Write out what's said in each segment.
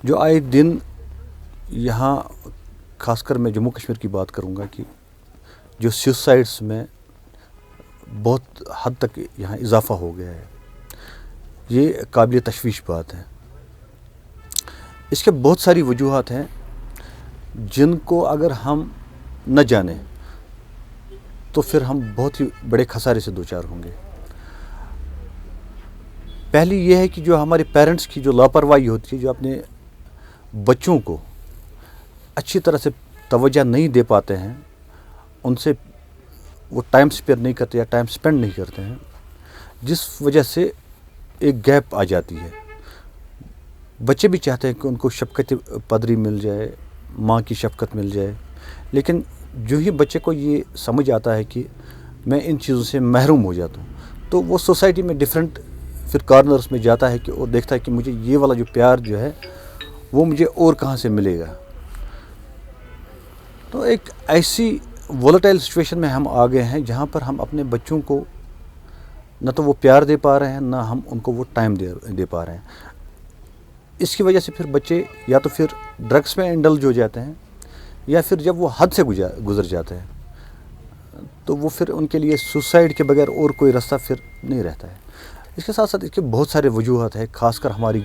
جو آئے دن یہاں خاص کر میں جموں کشمیر کی بات کروں گا کہ جو سوسائڈس میں بہت حد تک یہاں اضافہ ہو گیا ہے، یہ قابل تشویش بات ہے. اس کے بہت ساری وجوہات ہیں جن کو اگر ہم نہ جانیں تو پھر ہم بہت ہی بڑے خسارے سے دوچار ہوں گے. پہلی یہ ہے کہ جو ہمارے پیرنٹس کی جو لاپرواہی ہوتی ہے، جو اپنے بچوں کو اچھی طرح سے توجہ نہیں دے پاتے ہیں، ان سے وہ ٹائم اسپیئر نہیں کرتے یا ٹائم اسپینڈ نہیں کرتے ہیں، جس وجہ سے ایک گیپ آ جاتی ہے. بچے بھی چاہتے ہیں کہ ان کو شفقت پدری مل جائے، ماں کی شفقت مل جائے، لیکن جو ہی بچے کو یہ سمجھ آتا ہے کہ میں ان چیزوں سے محروم ہو جاتا ہوں، تو وہ سوسائٹی میں ڈیفرنٹ پھر کارنرز میں جاتا ہے کہ اور دیکھتا ہے کہ مجھے یہ والا جو پیار جو ہے وہ مجھے اور کہاں سے ملے گا. تو ایک ایسی وولٹائل سچویشن میں ہم آ گئے ہیں جہاں پر ہم اپنے بچوں کو نہ تو وہ پیار دے پا رہے ہیں، نہ ہم ان کو وہ ٹائم دے پا رہے ہیں. اس کی وجہ سے پھر بچے یا تو پھر ڈرگس میں انڈلج ہو جاتے ہیں، یا پھر جب وہ حد سے گزر جاتے ہیں تو وہ پھر ان کے لیے سوسائڈ کے بغیر اور کوئی راستہ پھر نہیں رہتا ہے. اس کے ساتھ ساتھ اس کے بہت سارے وجوہات ہیں، خاص کر ہماری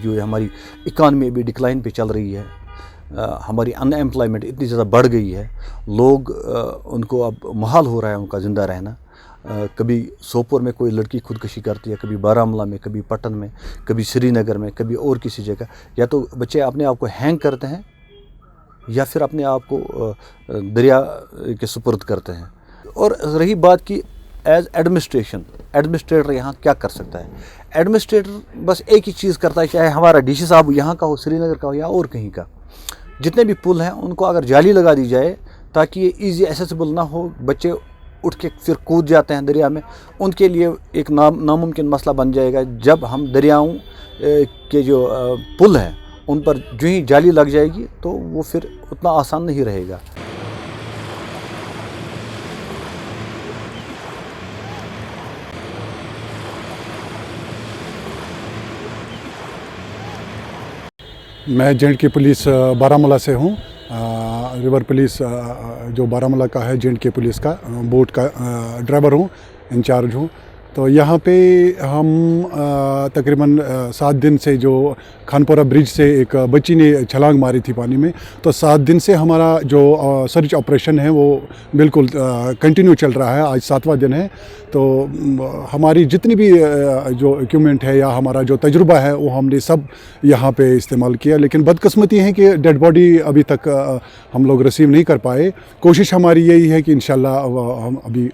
اکانومی ابھی ڈکلائن پہ چل رہی ہے. ہماری ان ایمپلائمنٹ اتنی زیادہ بڑھ گئی ہے، لوگ ان کو اب محال ہو رہا ہے ان کا زندہ رہنا. کبھی سوپور میں کوئی لڑکی خودکشی کرتی ہے، کبھی بارہمولہ میں، کبھی پٹن میں، کبھی سری نگر میں، کبھی اور کسی جگہ. یا تو بچے اپنے آپ کو ہینگ کرتے ہیں یا پھر اپنے آپ کو دریا کے سپرد کرتے ہیں. اور رہی بات کی ایز ایڈمنسٹریٹر یہاں کیا کر سکتا ہے؟ ایڈمنسٹریٹر بس ایک ہی چیز کرتا ہے، چاہے ہمارا ڈی سی صاحب یہاں کا ہو، سری نگر کا ہو یا اور کہیں کا، جتنے بھی پل ہیں ان کو اگر جالی لگا دی جائے تاکہ یہ ایزی ایسیسیبل نہ ہو، بچے اٹھ کے پھر کود جاتے ہیں دریا میں، ان کے لیے ایک ناممکن مسئلہ بن جائے گا. جب ہم دریاؤں کے جو پل ہیں ان پر جو ہی جالی لگ جائے گی تو وہ پھر اتنا آسان نہیں رہے گا. میں جینڈ کی پولیس بارہمولہ سے ہوں، ریور پولیس جو بارہمولہ کا ہے، جینڈ کی پولیس کا بوٹ کا ڈرائیور ہوں، انچارج ہوں. تو یہاں پہ ہم تقریباً 7 دن سے جو خانپورہ برج سے ایک بچی نے چھلانگ ماری تھی پانی میں، تو 7 دن سے ہمارا جو سرچ آپریشن ہے وہ بالکل کنٹینیو چل رہا ہے. آج 7واں دن ہے. تو ہماری جتنی بھی جو ایکوپمنٹ ہے یا ہمارا جو تجربہ ہے وہ ہم نے سب یہاں پہ استعمال کیا، لیکن بدقسمتی ہے کہ ڈیڈ باڈی ابھی تک ہم لوگ ریسیو نہیں کر پائے. کوشش ہماری یہی ہے کہ انشاءاللہ ہم ابھی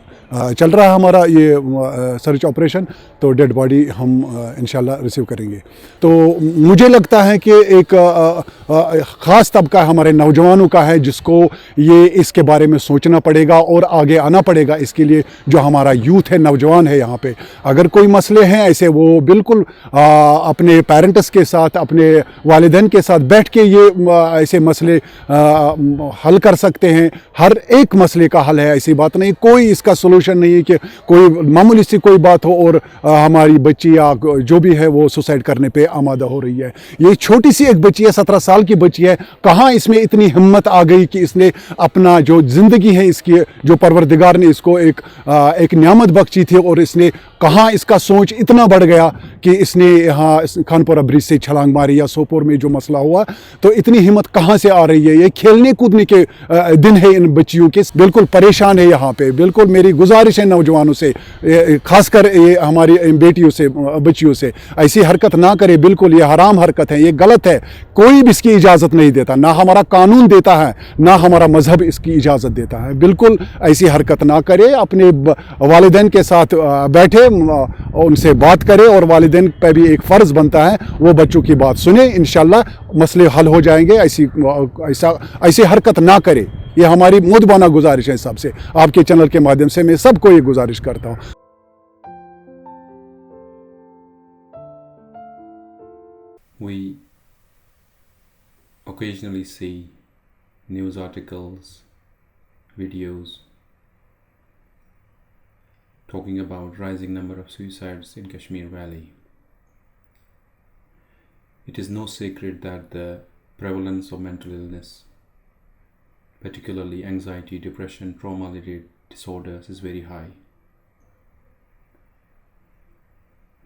چل رہا ہے ہمارا یہ سرچ آپریشن، تو ڈیڈ باڈی ہم انشاءاللہ ریسیو کریں گے. تو مجھے لگتا ہے کہ ایک خاص طبقہ ہمارے نوجوانوں کا ہے جس کو یہ اس کے بارے میں سوچنا پڑے گا اور آگے آنا پڑے گا. اس کے لیے جو ہمارا یوتھ ہے، نوجوان ہے یہاں پہ، اگر کوئی مسئلے ہیں ایسے، وہ بالکل اپنے پیرنٹس کے ساتھ، اپنے والدین کے ساتھ بیٹھ کے یہ ایسے مسئلے حل کر سکتے ہیں. ہر ایک مسئلے کا حل ہے، ایسی بات نہیں. کوئی اس کا سولوشن نہیں ہے کہ کوئی معمولی سی کوئی بات ہو اور ہماری بچی یا جو بھی ہے وہ سوسائڈ کرنے پہ آمادہ ہو رہی ہے. یہ چھوٹی سی ایک بچی ہے، 17 سال کی بچی ہے. کہاں اس میں اتنی ہمت آ گئی کہ اس نے اپنا جو زندگی ہے، اس کی جو پروردگار نے اس کو ایک نعمت بخشی تھی، اور اس نے کہاں اس کا سوچ اتنا بڑھ گیا کہ اس نے یہاں خانپورہ برج سے چھلانگ ماری، یا سوپور میں جو مسئلہ ہوا. تو اتنی ہمت کہاں سے آ رہی ہے؟ یہ کھیلنے کودنے کے دن ہے ان بچیوں کے. بالکل پریشان ہے یہاں پہ. بالکل میری گزارش ہے نوجوانوں سے، خاص کر یہ ہماری بیٹیوں سے، بچیوں سے، ایسی حرکت نہ کرے. بالکل یہ حرام حرکت ہے، یہ غلط ہے. کوئی بھی اس کی اجازت نہیں دیتا، نہ ہمارا قانون دیتا ہے، نہ ہمارا مذہب اس کی اجازت دیتا ہے. بالکل ایسی حرکت نہ کرے. اپنے والدین کے ساتھ بیٹھے، ان سے بات کرے، اور والدین پہ بھی ایک فرض بنتا ہے وہ بچوں کی بات سنیں. انشاءاللہ مسئلے حل ہو جائیں گے. ایسی حرکت نہ کرے. یہ ہماری مؤدبانہ گزارش ہے سب سے. آپ کے چینل کے مادھیم سے میں سب کو یہ گزارش کرتا ہوں. We occasionally see news articles videos talking about rising number of suicides in Kashmir Valley. It is no secret that the prevalence of mental illness, particularly anxiety, depression, trauma-related disorders, is very high.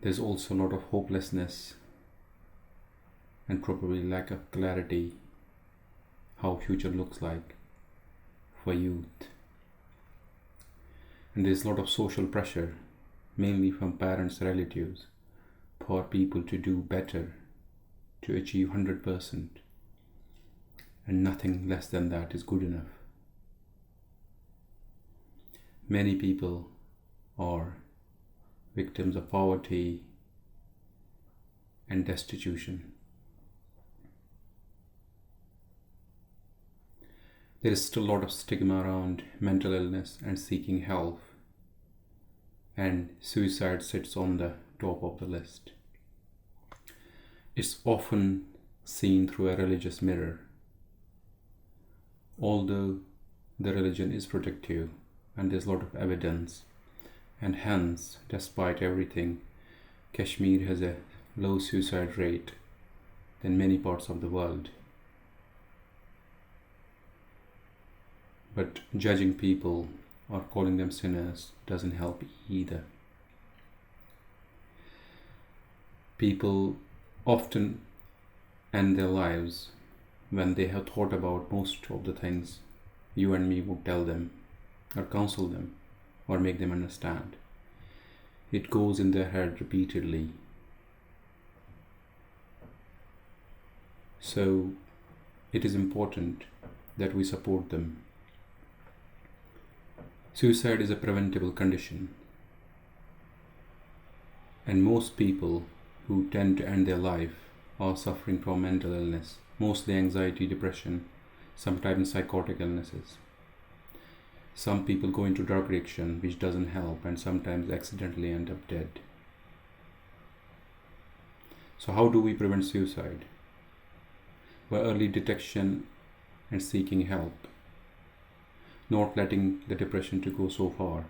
There's also a lot of hopelessness and probably lack of clarity how future looks like for youth. And there's a lot of social pressure, mainly from parents, relatives, for people to do better, to achieve 100%, and nothing less than that is good enough. Many people are victims of poverty and destitution. There is still a lot of stigma around mental illness and seeking help, and suicide sits on the top of the list. It's often seen through a religious mirror. Although the religion is protective and there's a lot of evidence, and hence, despite everything, Kashmir has a low suicide rate than many parts of the world. But judging people or calling them sinners doesn't help either. People often end their lives when they have thought about most of the things you and me would tell them or counsel them or make them understand. It goes in their head repeatedly. So it is important that we support them. Suicide is a preventable condition, and most people who tend to end their life are suffering from mental illness, mostly anxiety, depression, sometimes psychotic illnesses. Some people go into drug addiction, which doesn't help, and sometimes accidentally end up dead. So how do we prevent suicide? By early detection and seeking help, not letting the depression to go so far,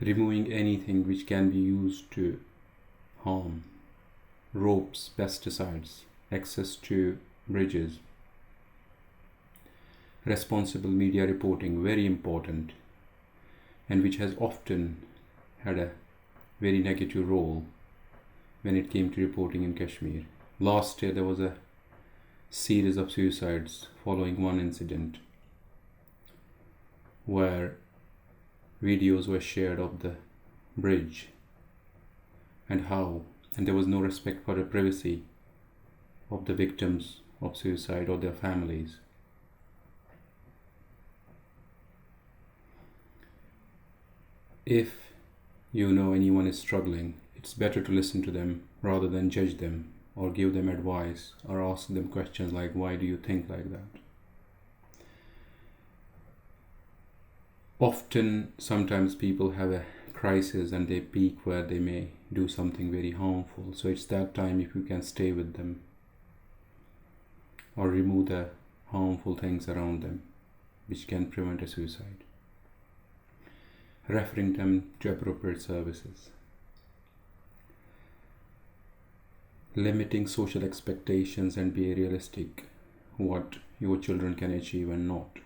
removing anything which can be used to harm, ropes, pesticides, access to bridges, responsible media reporting, very important, and which has often had a very negative role when it came to reporting in Kashmir. Last year there was a series of suicides following one incident where videos were shared of the bridge and there was no respect for the privacy of the victims of suicide or their families. If you know anyone is struggling, it's better to listen to them rather than judge them or give them advice or ask them questions like, why do you think like that? Often, sometimes people have a crisis and they peak where they may do something very harmful. So it's that time if you can stay with them or remove the harmful things around them which can prevent a suicide. Referring them to appropriate services. Limiting social expectations and be realistic what your children can achieve and not.